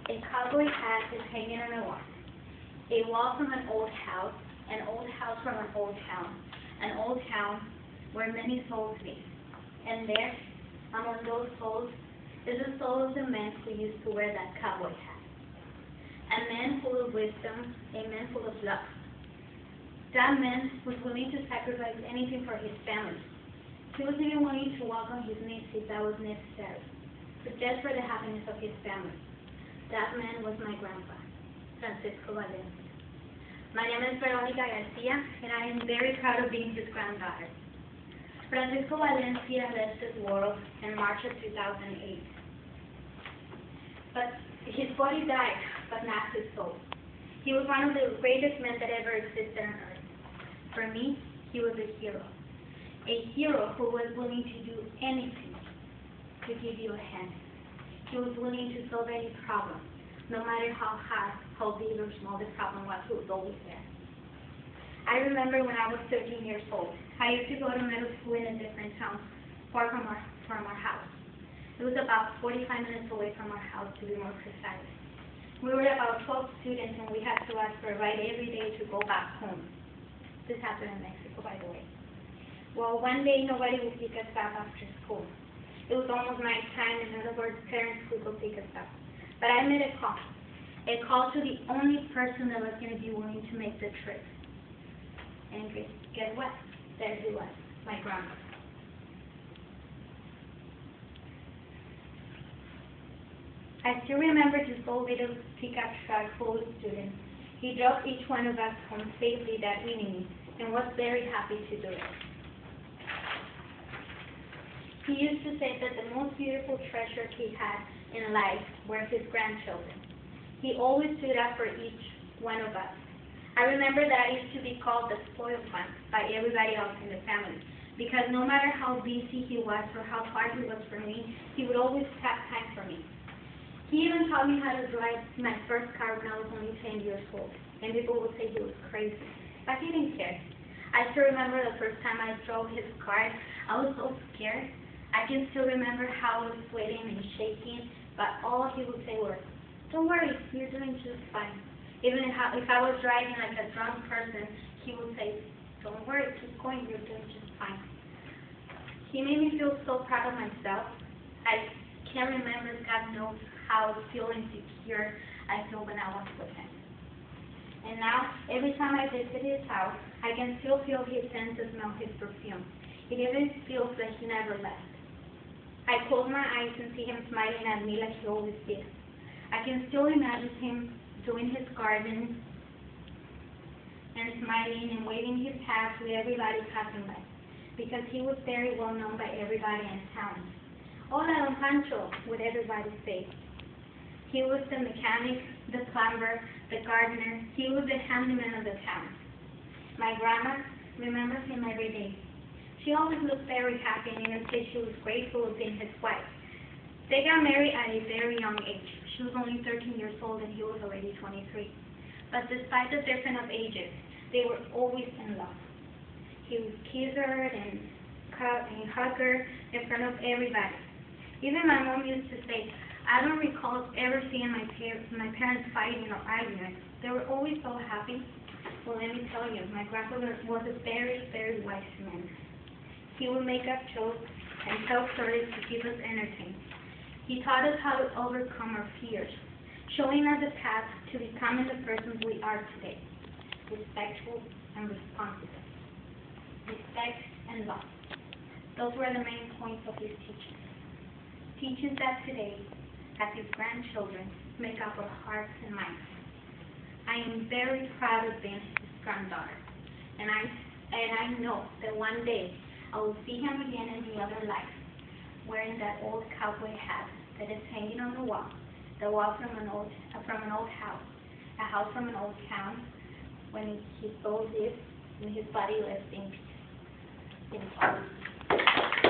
A cowboy hat is hanging on a wall. A wall from an old house from an old town where many souls live. And there, among those souls, is the soul of the man who used to wear that cowboy hat. A man full of wisdom, a man full of love. That man was willing to sacrifice anything for his family. He was even willing to walk on his knees if that was necessary, but just for the happiness of his family. That man was my grandpa, Francisco Valencia. My name is Veronica Garcia, and I am very proud of being his granddaughter. Francisco Valencia left this world in March of 2008. But his body died, but not his soul. He was one of the greatest men that ever existed on earth. For me, he was a hero. A hero who was willing to do anything to give you a hand. He was willing to solve any problem, no matter how hard, how big or small the problem was, he was always there. I remember when I was 13 years old, I used to go to middle school in a different town, far from our house. It was about 45 minutes away from our house, to be more precise. We were about 12 students, and we had to ask for a ride every day to go back home. This happened in Mexico, by the way. Well, one day nobody would pick us up after school. It was almost night time, and none of our parents would go pick us up. But I made a call to the only person that was going to be willing to make the trip. And guess what? There he was, my grandma. I still remember this old little pickup truck full of students. He drove each one of us home safely that evening and was very happy to do it. He used to say that the most beautiful treasure he had in life were his grandchildren. He always stood up for each one of us. I remember that I used to be called the spoiled one by everybody else in the family, because no matter how busy he was or how hard he was for me, he would always have time for me. He even taught me how to drive my first car when I was only 10 years old, and people would say he was crazy, but he didn't care. I still remember the first time I drove his car. I was so scared. I can still remember how I was sweating and shaking, but all he would say was, "Don't worry, you're doing just fine." Even if I was driving like a drunk person, he would say, "Don't worry, keep going, you're doing just fine." He made me feel so proud of myself. I can't remember, God knows how feeling secure I feel when I was with him. And now, every time I visit his house, I can still feel his sense and smell his perfume. It even feels like he never left. I close my eyes and see him smiling at me like he always did. I can still imagine him doing his garden and smiling and waving his hat to everybody passing by, because he was very well known by everybody in town. "Hola, Don Pancho," would everybody say. He was the mechanic, the plumber, the gardener. He was the handyman of the town. My grandma remembers him every day. She always looked very happy and even said she was grateful of being his wife. They got married at a very young age. She was only 13 years old and he was already 23. But despite the difference of ages, they were always in love. He would kiss her and hug her in front of everybody. Even my mom used to say, "I don't recall ever seeing my parents fighting or arguing. They were always so happy." Well, let me tell you, my grandfather was a very, very wise man. He would make up jokes and tell stories to keep us entertained. He taught us how to overcome our fears, showing us the path to becoming the persons we are today, respectful and responsible, respect and love. Those were the main points of his teachings. Teachings that today, as his grandchildren, make up our hearts and minds. I am very proud of being his granddaughter, and I know that one day I will see him again in the other life, wearing that old cowboy hat that is hanging on the wall from an old house, a house from an old town, when his soul lives and his body lives in peace.